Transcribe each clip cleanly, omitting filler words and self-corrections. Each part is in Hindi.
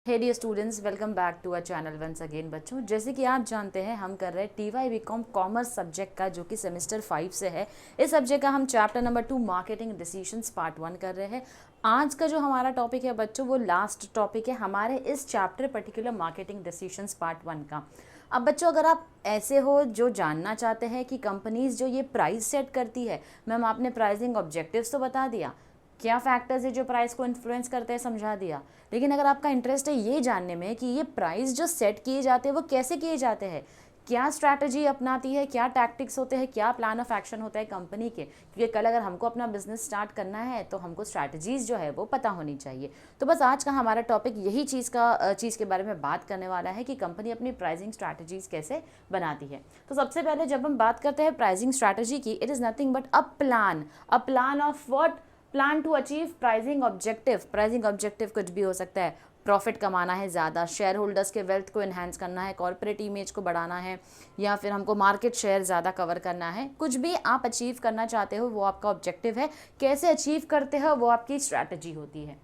Hey dear students, welcome back to our channel once again. बच्चों, जैसे कि आप जानते हैं हम कर रहे हैं टीवाई बीकॉम कॉमर्स सब्जेक्ट का, जो कि सेमेस्टर 5 से है। इस सब्जेक्ट का हम chapter number 2 marketing decisions part 1 कर रहे हैं। आज का जो हमारा टॉपिक है बच्चों, वो लास्ट टॉपिक है हमारे इस chapter particular marketing decisions part 1 का। अब बच्चों, अगर आप ऐसे हो जो जानना चाहते हैं कि कंपनीज जो ये प्राइस सेट करती है, मैम आपने प्राइसिंग ऑब्जेक्टिव्स तो बता दिया, क्या फैक्टर्स है जो प्राइस को इन्फ्लुएंस करते हैं समझा दिया, लेकिन अगर आपका इंटरेस्ट है ये जानने में कि ये प्राइस जो सेट किए जाते हैं वो कैसे किए जाते हैं, क्या स्ट्रैटेजी अपनाती है, क्या टैक्टिक्स होते हैं, क्या प्लान ऑफ एक्शन होता है कंपनी के, क्योंकि कल अगर हमको अपना बिजनेस स्टार्ट करना है तो हमको स्ट्रैटेजीज जो है वो पता होनी चाहिए। तो बस आज का हमारा टॉपिक यही चीज़ के बारे में बात करने वाला है कि कंपनी अपनी प्राइसिंग स्ट्रैटेजीज कैसे बनाती है। तो सबसे पहले जब हम बात करते हैं प्राइसिंग स्ट्रैटेजी की, it is nothing but a plan of what, plan to achieve pricing objective. Pricing objective कुछ भी हो सकता है, प्रॉफिट कमाना है ज़्यादा, शेयर होल्डर्स के वेल्थ को इन्हांस करना है, कॉर्पोरेट इमेज को बढ़ाना है, या फिर हमको मार्केट शेयर ज़्यादा कवर करना है। कुछ भी आप अचीव करना चाहते हो वो आपका ऑब्जेक्टिव है। कैसे अचीव करते हो वो आपकी स्ट्रैटेजी होती है।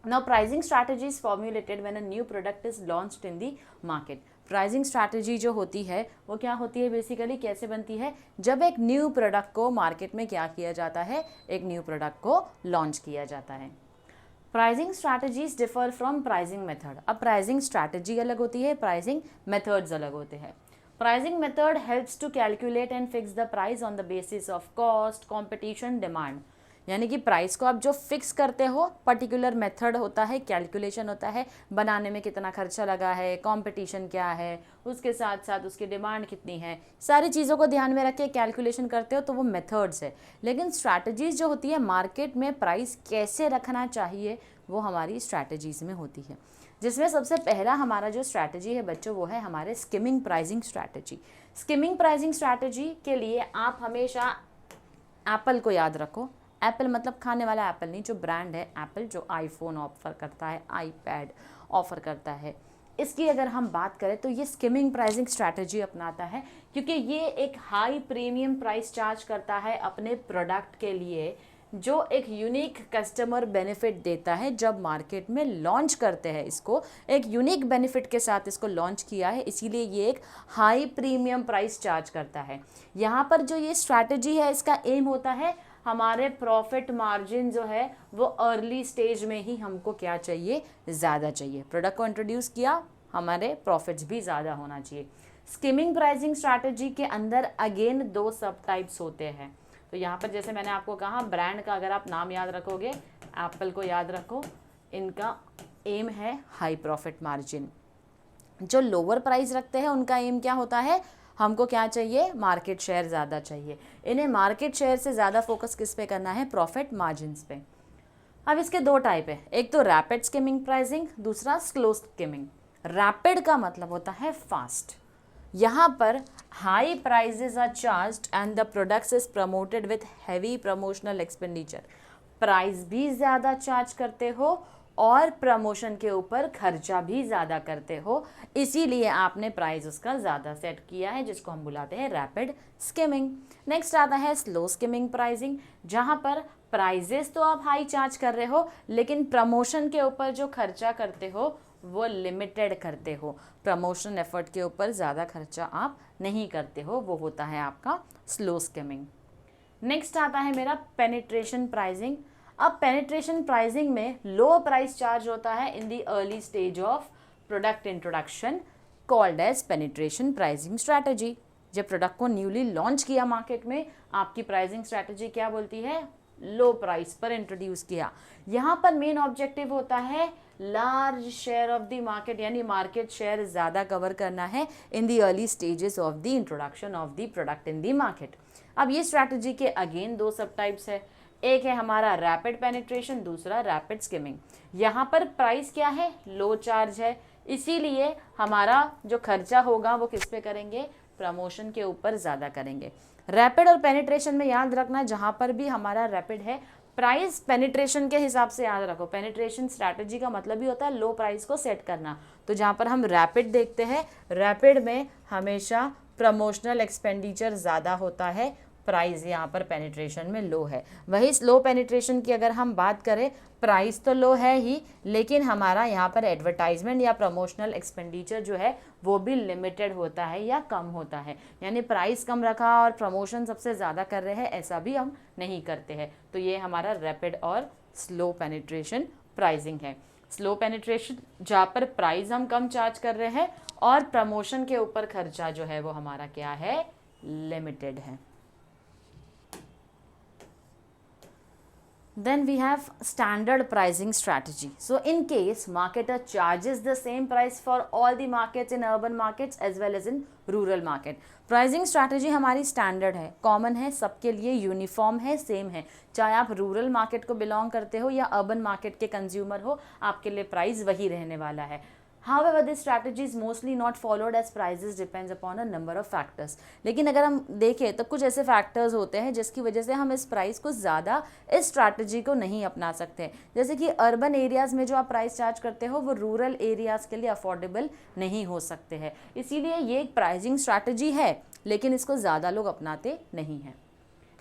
Now, pricing strategy is formulated when a new product is launched in the market. Pricing strategy जो होती है वो क्या होती है, बेसिकली कैसे बनती है, जब एक न्यू प्रोडक्ट को मार्केट में क्या किया जाता है, एक न्यू प्रोडक्ट को लॉन्च किया जाता है। Pricing strategies differ from pricing method. अब प्राइसिंग स्ट्रैटेजी अलग होती है, प्राइसिंग मेथड्स अलग होते हैं। Pricing method helps to calculate and fix the price on the basis of cost, competition, demand. यानी कि प्राइस को आप जो फिक्स करते हो, पर्टिकुलर मेथड होता है, कैलकुलेशन होता है, बनाने में कितना खर्चा लगा है, कंपटीशन क्या है, उसके साथ साथ उसकी डिमांड कितनी है, सारी चीज़ों को ध्यान में रख के कैलकुलेशन करते हो, तो वो मेथड्स है। लेकिन स्ट्रैटेजीज जो होती है, मार्केट में प्राइस कैसे रखना चाहिए, वो हमारी स्ट्रैटेजीज में होती है। जिसमें सबसे पहला हमारा जो स्ट्रैटेजी है बच्चों, वो है हमारे skimming pricing strategy. Skimming pricing strategy के लिए आप हमेशा एप्पल को याद रखो। एप्पल मतलब खाने वाला एप्पल नहीं, जो ब्रांड है एप्पल, जो आईफोन ऑफर करता है, आईपैड ऑफर करता है, इसकी अगर हम बात करें तो ये स्किमिंग प्राइसिंग स्ट्रैटेजी अपनाता है, क्योंकि ये एक हाई प्रीमियम प्राइस चार्ज करता है अपने प्रोडक्ट के लिए, जो एक यूनिक कस्टमर बेनिफिट देता है। जब मार्केट में लॉन्च करते हैं इसको, एक यूनिक बेनिफिट के साथ इसको लॉन्च किया है, इसीलिए ये एक हाई प्रीमियम प्राइस चार्ज करता है। यहाँ पर जो ये स्ट्रैटेजी है, इसका एम होता है हमारे प्रॉफिट मार्जिन जो है वो अर्ली स्टेज में ही हमको क्या चाहिए, ज़्यादा चाहिए। प्रोडक्ट को इंट्रोड्यूस किया, हमारे प्रॉफिट्स भी ज़्यादा होना चाहिए। स्किमिंग प्राइसिंग स्ट्रैटेजी के अंदर अगेन 2 सब टाइप्स होते हैं। तो यहाँ पर जैसे मैंने आपको कहा, ब्रांड का अगर आप नाम याद रखोगे, एप्पल को याद रखो, इनका एम है हाई प्रॉफिट मार्जिन। जो लोअर प्राइस रखते हैं उनका एम क्या होता है, हमको क्या चाहिए, मार्केट शेयर ज़्यादा चाहिए। इन्हें मार्केट शेयर से ज़्यादा फोकस किस पे करना है, प्रॉफिट मार्जिन्स पे। अब इसके 2 टाइप है, एक तो रैपिड स्किमिंग प्राइसिंग, दूसरा स्लो स्किमिंग। रैपिड का मतलब होता है फास्ट। यहाँ पर high prices are charged and the products is promoted with heavy promotional expenditure. Price भी ज़्यादा चार्ज करते हो और प्रमोशन के ऊपर खर्चा भी ज़्यादा करते हो, इसीलिए आपने प्राइस उसका ज़्यादा सेट किया है, जिसको हम बुलाते हैं रैपिड स्किमिंग। नेक्स्ट आता है स्लो स्किमिंग प्राइसिंग, जहाँ पर प्राइजेस तो आप हाई चार्ज कर रहे हो, लेकिन प्रमोशन के ऊपर जो खर्चा करते हो वो लिमिटेड करते हो। प्रमोशन एफर्ट के ऊपर ज़्यादा खर्चा आप नहीं करते हो, वो होता है आपका स्लो स्किमिंग। नेक्स्ट आता है मेरा पेनिट्रेशन प्राइसिंग। अब पेनिट्रेशन प्राइसिंग में लो प्राइस चार्ज होता है in the early stage of product introduction, called as penetration pricing strategy. जब प्रोडक्ट को न्यूली लॉन्च किया मार्केट में, आपकी प्राइसिंग स्ट्रैटेजी क्या बोलती है, लो प्राइस पर इंट्रोड्यूस किया। यहाँ पर मेन ऑब्जेक्टिव होता है large share of the market, यानी मार्केट शेयर ज़्यादा कवर करना है in the early stages of the introduction of the product in the market. अब ये स्ट्रैटेजी के अगेन 2 सब टाइप्स है, एक है हमारा रैपिड पेनिट्रेशन, दूसरा रैपिड स्किमिंग। यहाँ पर प्राइस क्या है, लो चार्ज है, इसीलिए हमारा जो खर्चा होगा वो किस पे करेंगे, प्रमोशन के ऊपर ज़्यादा करेंगे। रैपिड और पेनिट्रेशन में याद रखना, जहाँ पर भी हमारा रैपिड है, प्राइस पेनिट्रेशन के हिसाब से याद रखो। पेनिट्रेशन स्ट्रैटेजी का मतलब ही होता है लो प्राइस को सेट करना। तो जहाँ पर हम रैपिड देखते हैं, रैपिड में हमेशा प्रमोशनल एक्सपेंडिचर ज़्यादा होता है, प्राइस यहाँ पर पेनिट्रेशन में लो है। वही लो पेनिट्रेशन की अगर हम बात करें, प्राइस तो लो है ही, लेकिन हमारा यहाँ पर एडवर्टाइजमेंट या प्रमोशनल एक्सपेंडिचर जो है वो भी लिमिटेड होता है या कम होता है। यानी प्राइस कम रखा और प्रमोशन सबसे ज़्यादा कर रहे हैं, ऐसा भी हम नहीं करते हैं। तो ये हमारा रैपिड और स्लो पेनिट्रेशन प्राइसिंग है। स्लो पेनिट्रेशन जहाँ पर प्राइस हम कम चार्ज कर रहे हैं और प्रमोशन के ऊपर खर्चा जो है वो हमारा क्या है, लिमिटेड है। Then we have standard pricing strategy. So in case marketer charges the same price for all the markets in urban markets as well as in rural market. Pricing strategy हमारी standard है, common है, सबके लिए यूनिफॉर्म है, सेम है। चाहे आप रूरल मार्केट को बिलोंग करते हो या अर्बन मार्केट के कंज्यूमर हो, आपके लिए प्राइस वही रहने वाला है। However, this strategy is mostly not followed as prices depends upon a number of factors. लेकिन अगर हम देखें तो कुछ ऐसे फैक्टर्स होते हैं जिसकी वजह से हम इस प्राइस को ज़्यादा इस स्ट्रैटेजी को नहीं अपना सकते। जैसे कि अर्बन एरियाज़ में जो आप प्राइस चार्ज करते हो वो रूरल एरियाज़ के लिए अफोर्डेबल नहीं हो सकते हैं। इसीलिए ये एक प्राइसिंग स्ट्रैटेजी है, लेकिन इसको ज़्यादा लोग अपनाते नहीं हैं।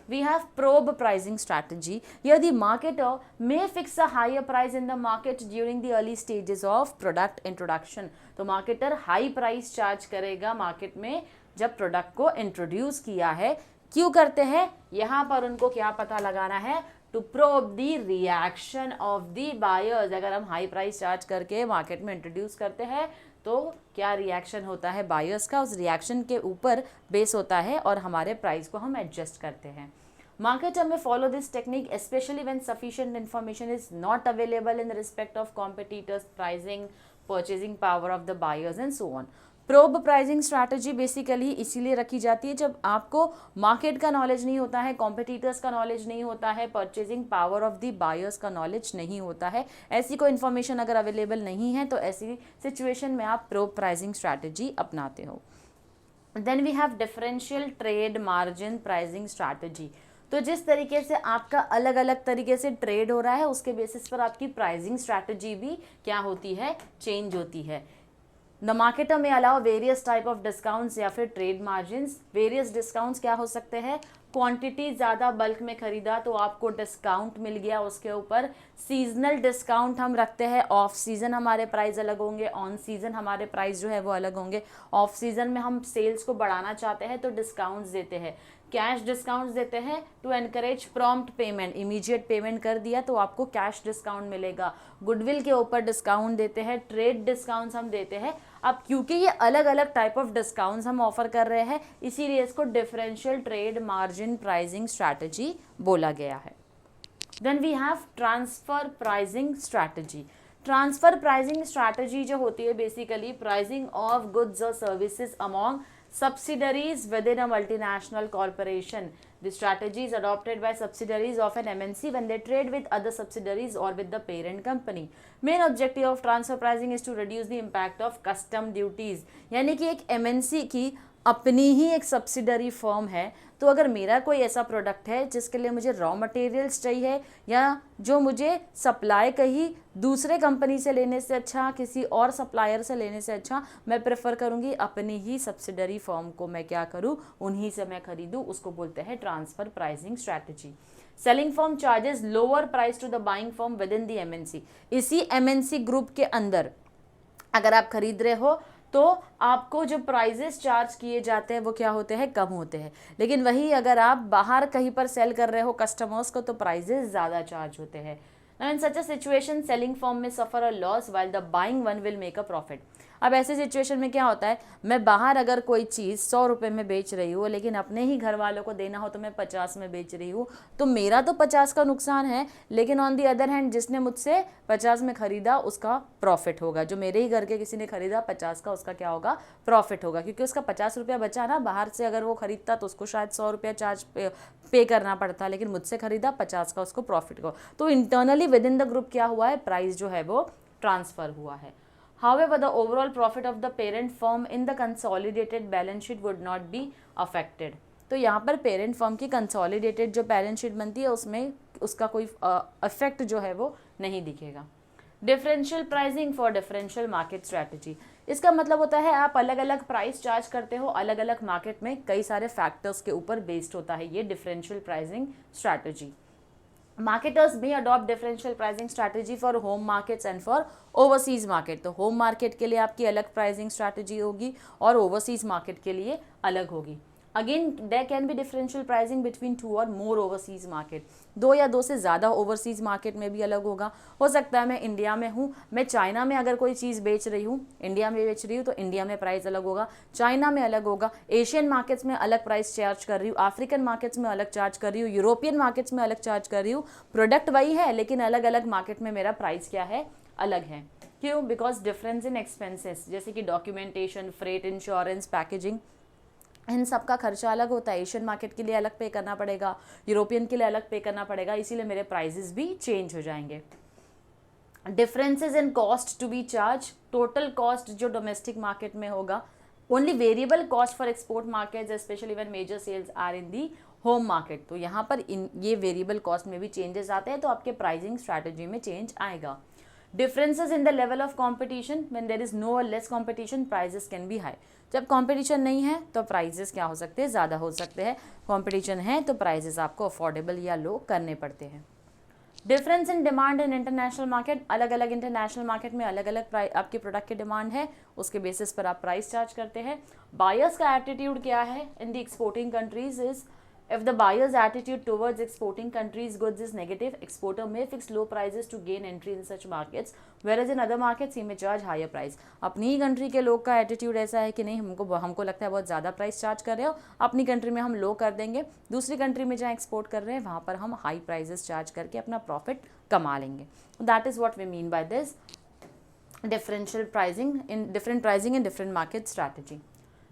We have probe pricing strategy. Here the marketer may fix a higher price in the market during the early stages of product introduction. तो marketer high price charge करेगा मार्केट में जब प्रोडक्ट को इंट्रोड्यूस किया है। क्यों करते हैं? यहाँ पर उनको क्या पता लगाना है, to probe the reaction of the buyers. अगर हम हाई प्राइस चार्ज करके मार्केट में इंट्रोड्यूस करते हैं तो क्या रिएक्शन होता है बायर्स का, उस रिएक्शन के ऊपर बेस होता है और हमारे प्राइस को हम एडजस्ट करते हैं। Marketer may follow this technique especially when sufficient information is not available in respect of competitors' pricing, purchasing power of the buyers and so on. Probe pricing strategy basically इसीलिए रखी जाती है जब आपको मार्केट का नॉलेज नहीं होता है, कॉम्पिटिटर्स का नॉलेज नहीं होता है, purchasing power of the buyers का नॉलेज नहीं होता है। ऐसी कोई इन्फॉर्मेशन अगर अवेलेबल नहीं है तो ऐसी सिचुएशन में आप प्रोब प्राइसिंग स्ट्रैटेजी अपनाते हो। Then we have differential trade margin pricing strategy. तो जिस तरीके से आपका अलग अलग तरीके से ट्रेड हो रहा है उसके बेसिस पर आपकी प्राइसिंग स्ट्रैटेजी भी क्या होती है, चेंज होती है। द मार्केटर में allow various type of discounts या फिर ट्रेड मार्जिन्स। वेरियस डिस्काउंट्स क्या हो सकते हैं, क्वांटिटी ज़्यादा बल्क में खरीदा तो आपको डिस्काउंट मिल गया उसके ऊपर। सीजनल डिस्काउंट हम रखते हैं, ऑफ सीज़न हमारे प्राइस अलग होंगे, ऑन सीज़न हमारे प्राइस जो है वो अलग होंगे। ऑफ सीज़न में हम सेल्स को बढ़ाना चाहते हैं तो डिस्काउंट्स देते हैं। कैश डिस्काउंट्स देते हैं to encourage prompt payment, immediate payment कर दिया तो आपको कैश डिस्काउंट मिलेगा। गुडविल के ऊपर डिस्काउंट देते हैं, ट्रेड डिस्काउंट्स हम देते हैं। अब क्योंकि ये अलग अलग टाइप ऑफ डिस्काउंट्स हम ऑफर कर रहे हैं इसीलिए इसको differential trade margin pricing strategy बोला गया है। Then we have transfer pricing strategy. Transfer pricing strategy जो होती है बेसिकली प्राइसिंग ऑफ गुड्स और services among subsidiaries within a multinational corporation. The strategy is adopted by subsidiaries of an MNC when they trade with other subsidiaries or with the parent company. Main objective of transfer pricing is to reduce the impact of custom duties. यानी कि एक MNC की अपनी ही एक सब्सिडरी फर्म है, तो अगर मेरा कोई ऐसा प्रोडक्ट है जिसके लिए मुझे रॉ मटेरियल्स चाहिए या जो मुझे सप्लाई कहीं दूसरे कंपनी से लेने से अच्छा, किसी और सप्लायर से लेने से अच्छा, मैं प्रेफर करूंगी अपनी ही सब्सिडरी फर्म को मैं क्या करूं, उन्हीं से मैं खरीदूं। उसको बोलते हैं transfer pricing strategy. Selling firm charges lower price to the buying firm within the MNC. इसी एमएनसी ग्रुप के अंदर अगर आप खरीद रहे हो तो आपको जो प्राइजेस चार्ज किए जाते हैं वो क्या होते हैं, कम होते हैं। लेकिन वही अगर आप बाहर कहीं पर सेल कर रहे हो कस्टमर्स को तो प्राइजेस ज़्यादा चार्ज होते हैं। Now in such a situation selling firm may suffer a loss while the buying one will make a profit. अब ऐसे सिचुएशन में क्या होता है, मैं बाहर अगर कोई चीज़ 100 रुपये में बेच रही हूँ लेकिन अपने ही घर वालों को देना हो तो मैं 50 में बेच रही हूँ, तो मेरा तो 50 का नुकसान है, लेकिन ऑन दी अदर हैंड जिसने मुझसे 50 में ख़रीदा उसका प्रॉफिट होगा। जो मेरे ही घर के किसी ने ख़रीदा 50 का, उसका क्या होगा, प्रॉफिट होगा, क्योंकि उसका 50 रुपया बचा ना। बाहर से अगर वो ख़रीदता तो उसको शायद 100 रुपया चार्ज पे करना पड़ता, लेकिन मुझसे ख़रीदा 50 का, उसको प्रॉफिट हो। तो internally with in the group क्या हुआ है, प्राइस जो है वो ट्रांसफ़र हुआ है। However, the overall profit of the parent firm in the consolidated balance sheet would not be affected. तो यहाँ पर पेरेंट फर्म की कंसोलिडेटेड जो बैलेंस शीट बनती है उसमें उसका कोई इफेक्ट जो है वो नहीं दिखेगा। Differential pricing for differential market strategy. इसका मतलब होता है आप अलग अलग प्राइस चार्ज करते हो अलग अलग मार्केट में, कई सारे फैक्टर्स के ऊपर बेस्ड होता है ये differential pricing strategy. Marketers may adopt differential pricing strategy for home markets and for overseas market। तो होम मार्केट के लिए आपकी अलग प्राइसिंग स्ट्रैटेजी होगी और ओवरसीज मार्केट के लिए अलग होगी। Again there can be differential pricing between 2 और मोर ओवरसीज मार्केट, 2 या 2 से ज़्यादा ओवरसीज मार्केट में भी अलग होगा। हो सकता है मैं इंडिया में हूँ, मैं चाइना में अगर कोई चीज़ बेच रही हूँ, इंडिया में बेच रही हूँ तो इंडिया में प्राइस अलग होगा, चाइना में अलग होगा, एशियन मार्केट्स में अलग प्राइस चार्ज कर रही हूँ, अफ्रीकन मार्केट्स में अलग चार्ज कर रही हूँ, यूरोपियन मार्केट्स में अलग चार्ज कर रही हूँ। प्रोडक्ट वही है लेकिन अलग अलग मार्केट में मेरा प्राइस क्या है, अलग है। क्यों? बिकॉज डिफरेंस इन एक्सपेंसेस जैसे कि डॉक्यूमेंटेशन, फ्रेट, इंश्योरेंस, पैकेजिंग, इन सब का खर्चा अलग होता है। एशियन मार्केट के लिए अलग पे करना पड़ेगा, यूरोपियन के लिए अलग पे करना पड़ेगा, इसीलिए मेरे प्राइजेस भी चेंज हो जाएंगे। Differences in cost to be charge, total cost जो डोमेस्टिक मार्केट में होगा, only variable cost for export markets specially when major sales are in the home market. तो यहाँ पर ये वेरिएबल कॉस्ट में भी चेंजेस आते हैं तो आपके प्राइसिंग स्ट्रैटेजी में चेंज आएगा। Differences in the level of competition, when there is no और less competition prices can be high. जब कंपटीशन नहीं है तो प्राइजेस क्या हो सकते हैं, ज़्यादा हो सकते हैं। कंपटीशन है तो प्राइजेस आपको अफोर्डेबल या लो करने पड़ते हैं। Difference in demand in international market, अलग अलग इंटरनेशनल मार्केट में अलग अलग आपके प्रोडक्ट की डिमांड है, उसके बेसिस पर आप प्राइस चार्ज करते हैं। बायर्स का एटीट्यूड क्या है in the exporting countries is, if the buyer's attitude towards exporting countries goods is negative, exporter may fix low prices to gain entry in such markets, whereas in other markets he may charge higher price। अपनी ही कंट्री के लोग का एटीट्यूड ऐसा है कि नहीं, हमको लगता है बहुत ज़्यादा प्राइस चार्ज कर रहे हो, अपनी कंट्री में हम लो कर देंगे, दूसरी कंट्री में जहाँ एक्सपोर्ट कर रहे हैं वहाँ पर हम हाई प्राइजेस चार्ज करके अपना प्रॉफिट कमा लेंगे। That is what we mean by this differential pricing in different market strategy.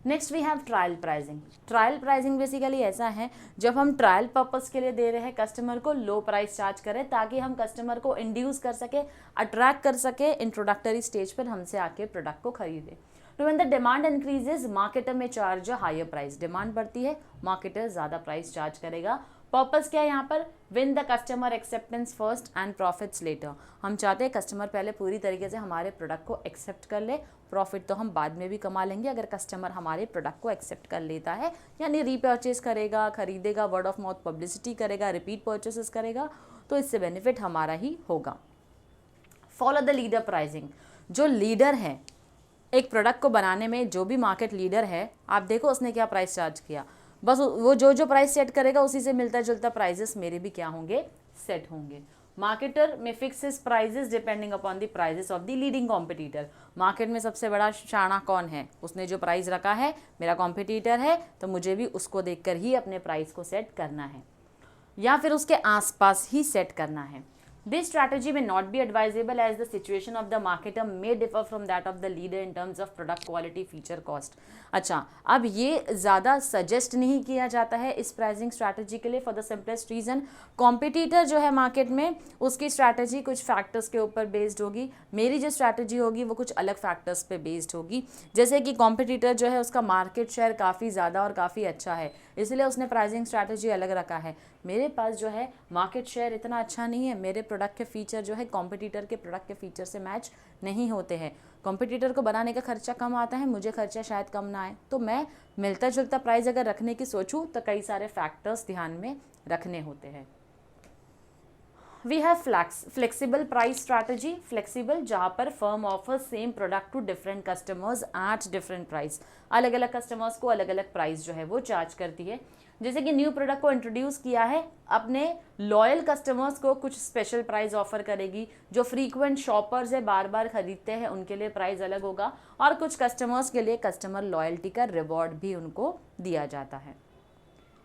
Next we have trial pricing. Trial pricing basically ऐसा है जब हम ट्रायल पर्पस के लिए दे रहे हैं कस्टमर को, लो प्राइस चार्ज करें ताकि हम कस्टमर को इंड्यूस कर सके, अट्रैक्ट कर सके, इंट्रोडक्टरी स्टेज पर हमसे आके प्रोडक्ट को खरीदे। तो when the demand increases marketer में चार्ज हायर प्राइस, डिमांड बढ़ती है मार्केटर ज़्यादा प्राइस चार्ज करेगा। पर्पस क्या है यहाँ पर, win the customer acceptance first and profits later. हम चाहते हैं कस्टमर पहले पूरी तरीके से हमारे प्रोडक्ट को एक्सेप्ट कर ले, प्रॉफिट तो हम बाद में भी कमा लेंगे अगर कस्टमर हमारे प्रोडक्ट को एक्सेप्ट कर लेता है, यानी रीपर्चेस करेगा, खरीदेगा, वर्ड ऑफ माउथ पब्लिसिटी करेगा, रिपीट परचेसेस करेगा, तो इससे बेनिफिट हमारा ही होगा। फॉलो द लीडर प्राइसिंग, जो लीडर है एक प्रोडक्ट को बनाने में, जो भी मार्केट लीडर है, आप देखो उसने क्या प्राइस चार्ज किया, बस वो जो प्राइस सेट करेगा उसी से मिलता जुलता प्राइजेस मेरे भी क्या होंगे, सेट होंगे। Marketer may fix his prices depending upon the prices of the leading competitor. Market में सबसे बड़ा शाना कौन है, उसने जो प्राइस रखा है, मेरा कॉम्पिटिटर है, तो मुझे भी उसको देखकर ही अपने प्राइस को सेट करना है या फिर उसके आसपास ही सेट करना है। This strategy may not be advisable as the situation of the marketer may differ from that of the leader in terms of product quality, feature, cost। अच्छा, अब ये ज़्यादा सजेस्ट नहीं किया जाता है इस प्राइसिंग स्ट्रैटेजी के लिए for the simplest reason, competitor जो है मार्केट में उसकी स्ट्रैटेजी कुछ फैक्टर्स के ऊपर बेस्ड होगी, मेरी जो स्ट्रैटेजी होगी वो कुछ अलग फैक्टर्स पे बेस्ड होगी। जैसे कि कॉम्पिटिटर जो है उसका मार्केट शेयर काफ़ी ज़्यादा और काफ़ी अच्छा है, इसलिए उसने प्राइसिंग स्ट्रैटेजी अलग रखा है। मेरे पास जो है मार्केट शेयर इतना अच्छा नहीं है, मेरे प्रोडक्ट के फीचर जो है कॉम्पिटिटर के प्रोडक्ट के फीचर से मैच नहीं होते हैं, कॉम्पिटिटर को बनाने का खर्चा कम आता है, मुझे खर्चा शायद कम ना आए, तो मैं मिलता जुलता प्राइस अगर रखने की सोचूं तो कई सारे फैक्टर्स ध्यान में रखने होते हैं। We have flexible price strategy, flexible जहाँ पर firm offers same product to different customers at different price, अलग अलग कस्टमर्स को अलग अलग प्राइस जो है वो चार्ज करती है। जैसे कि न्यू प्रोडक्ट को इंट्रोड्यूस किया है, अपने लॉयल कस्टमर्स को कुछ स्पेशल प्राइस ऑफर करेगी, जो फ्रीक्वेंट शॉपर्स है, बार बार खरीदते हैं, उनके लिए प्राइस अलग होगा, और कुछ कस्टमर्स के लिए कस्टमर लॉयल्टी का रिवॉर्ड भी उनको दिया जाता है।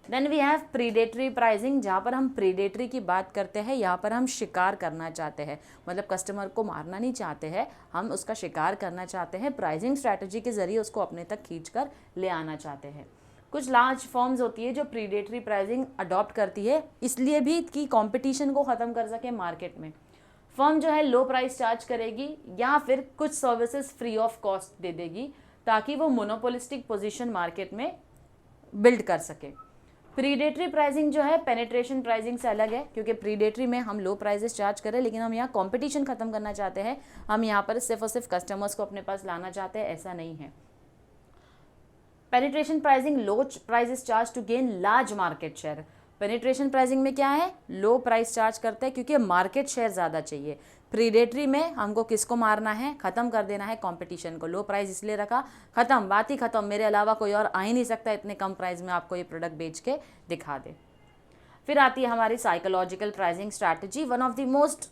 Then we have predatory pricing, जहाँ पर हम प्रीडेटरी की बात करते हैं, यहाँ पर हम शिकार करना चाहते हैं, मतलब कस्टमर को मारना नहीं चाहते हैं, हम उसका शिकार करना चाहते हैं, प्राइसिंग स्ट्रैटेजी के जरिए उसको अपने तक खींच कर ले आना चाहते हैं। कुछ लार्ज फर्म्स होती है जो प्रीडेटरी प्राइसिंग अडॉप्ट करती है, इसलिए भी कि कंपटीशन को ख़त्म कर सके मार्केट में। फर्म जो है लो प्राइस चार्ज करेगी या फिर कुछ सर्विसेज फ्री ऑफ कॉस्ट दे देगी ताकि वो मोनोपोलिस्टिक पोजीशन मार्केट में बिल्ड कर सके। प्रीडेटरी प्राइसिंग जो है पेनिट्रेशन प्राइसिंग से अलग है, क्योंकि प्रीडेटरी में हम लो प्राइसेस चार्ज करें, लेकिन हम यहाँ कंपटीशन खत्म करना चाहते हैं, हम यहाँ पर सिर्फ और सिर्फ कस्टमर्स को अपने पास लाना चाहते हैं, ऐसा नहीं है। Penetration pricing low prices charge to gain large market share. Penetration pricing में क्या है, लो प्राइस चार्ज करते हैं क्योंकि मार्केट शेयर ज़्यादा चाहिए। प्रीडेटरी में हमको किसको मारना है, ख़त्म कर देना है कंपटीशन को। लो प्राइस इसलिए रखा, ख़त्म, बात ही ख़त्म, मेरे अलावा कोई और आ ही नहीं सकता इतने कम प्राइस में आपको ये प्रोडक्ट बेच के दिखा दे। फिर आती है हमारी psychological pricing strategy, one of the most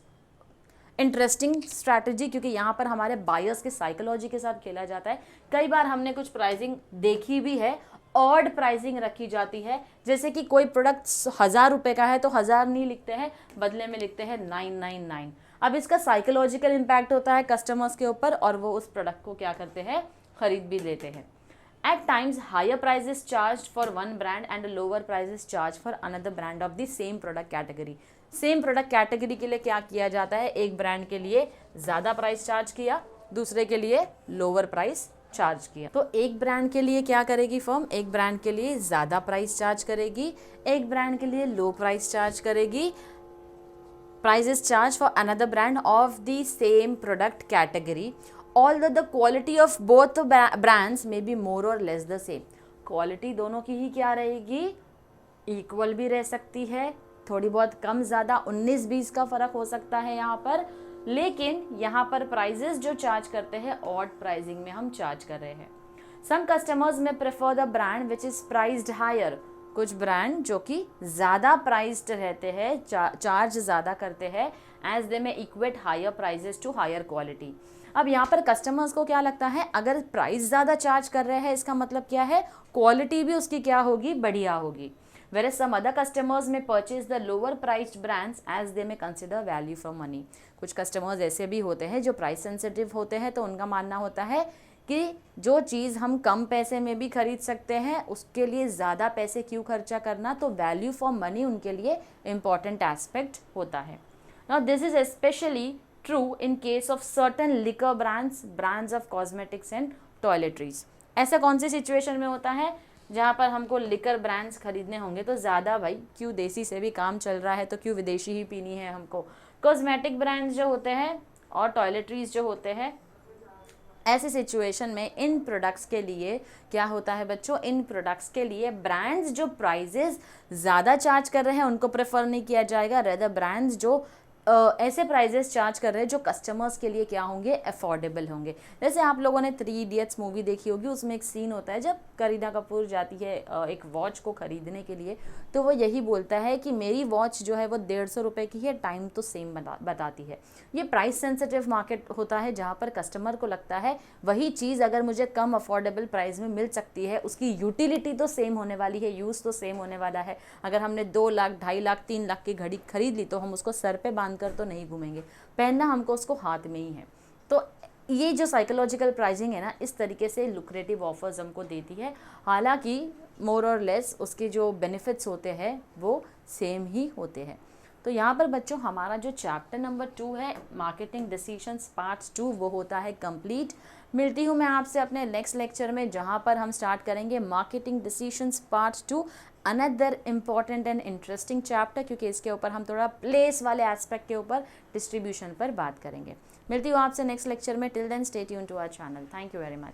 interesting strategy, क्योंकि यहाँ पर हमारे बायर्स के साइकोलॉजी के साथ खेला जाता है। कई बार हमने कुछ प्राइसिंग देखी भी है, ऑड प्राइसिंग रखी जाती है, जैसे कि कोई प्रोडक्ट 1000 रुपये का है तो 1000 नहीं लिखते हैं, बदले में लिखते हैं 999। अब इसका साइकोलॉजिकल इम्पैक्ट होता है कस्टमर्स के ऊपर और वो उस प्रोडक्ट को क्या करते हैं, खरीद भी लेते हैं। At times, higher prices charged for one brand and lower prices charged for another brand of the same product category. Same product category के लिए क्या किया जाता है, एक ब्रांड के लिए ज़्यादा प्राइस चार्ज किया, दूसरे के लिए लोअर प्राइस चार्ज किया। तो एक ब्रांड के लिए क्या करेगी फर्म, एक ब्रांड के लिए ज़्यादा प्राइस चार्ज करेगी, एक ब्रांड के लिए लो प्राइस चार्ज करेगी। Prices charged for another brand of the same product category, although the quality of both the brands may be more or less the same. Quality दोनों की ही क्या रहेगी, इक्वल भी रह सकती है, थोड़ी बहुत कम ज़्यादा 19-20 का फ़र्क हो सकता है यहाँ पर, लेकिन यहाँ पर प्राइजेस जो चार्ज करते हैं ऑड प्राइसिंग में हम चार्ज कर रहे हैं। Some customers may prefer the brand which is priced higher. कुछ ब्रांड जो कि ज़्यादा प्राइस्ड रहते हैं, चार्ज ज़्यादा करते हैं, as they may equate higher prices to higher quality. अब यहाँ पर कस्टमर्स को क्या लगता है, अगर प्राइस ज़्यादा चार्ज कर रहे हैं इसका मतलब क्या है, क्वालिटी भी उसकी क्या होगी, बढ़िया होगी। Whereas some other customers may purchase the lower priced brands as they may consider value for money. कुछ कस्टमर्स ऐसे भी होते हैं जो प्राइस सेंसिटिव होते हैं, तो उनका मानना होता है कि जो चीज़ हम कम पैसे में भी खरीद सकते हैं उसके लिए ज़्यादा पैसे क्यों खर्चा करना, तो वैल्यू फॉर मनी उनके लिए इम्पॉर्टेंट एस्पेक्ट होता है। Now this is specially true in case of certain liquor brands of cosmetics and toiletries. ऐसा कौन सी सिचुएशन में होता है जहाँ पर हमको लिकर ब्रांड्स खरीदने होंगे, तो ज़्यादा भाई क्यों, देसी से भी काम चल रहा है तो क्यों विदेशी ही पीनी है हमको। कॉस्मेटिक ब्रांड्स जो होते हैं और टॉयलेटरीज जो होते हैं, ऐसे सिचुएशन में इन प्रोडक्ट्स के लिए क्या होता है बच्चों, इन प्रोडक्ट्स के लिए ब्रांड्स जो प्राइजेस ज़्यादा चार्ज कर रहे हैं उनको प्रेफर नहीं किया जाएगा, रेदर ब्रांड्स जो ऐसे प्राइजेस चार्ज कर रहे हैं जो कस्टमर्स के लिए क्या होंगे, अफोर्डेबल होंगे। जैसे आप लोगों ने 3 इडियट्स मूवी देखी होगी, उसमें एक सीन होता है जब करीना कपूर जाती है एक वॉच को ख़रीदने के लिए, तो वो यही बोलता है कि मेरी वॉच जो है वो 150 रुपये की है, टाइम तो सेम बताती है। ये प्राइस सेंसिटिव मार्केट होता है जहाँ पर कस्टमर को लगता है वही चीज़ अगर मुझे कम अफोर्डेबल प्राइस में मिल सकती है, उसकी यूटिलिटी तो सेम होने वाली है, यूज़ तो सेम होने वाला है। अगर हमने 2 लाख 2.5 लाख 3 लाख की घड़ी खरीद ली तो हम उसको सर पे बांध कर तो नहीं घूमेंगे, पहनना हमको उसको हाथ में ही है। तो ये जो साइकोलॉजिकल प्राइसिंग है ना, इस तरीके से लुक्रेटिव ऑफर्स हमको देती है, हालांकि मोर और लेस उसके जो बेनिफिट्स होते हैं वो सेम ही होते हैं। तो यहाँ पर बच्चों हमारा जो चैप्टर नंबर 2 है मार्केटिंग डिसीजंस पार्ट 2 वो होता है कंप्लीट। मिलती हूँ मैं आपसे अपने नेक्स्ट लेक्चर में, जहाँ पर हम स्टार्ट करेंगे marketing decisions part 2, another important and interesting chapter, क्योंकि इसके ऊपर हम थोड़ा प्लेस वाले एस्पेक्ट के ऊपर, डिस्ट्रीब्यूशन पर बात करेंगे। मिलती हूँ आपसे नेक्स्ट लेक्चर में। Till then stay tuned to our channel. Thank you very much.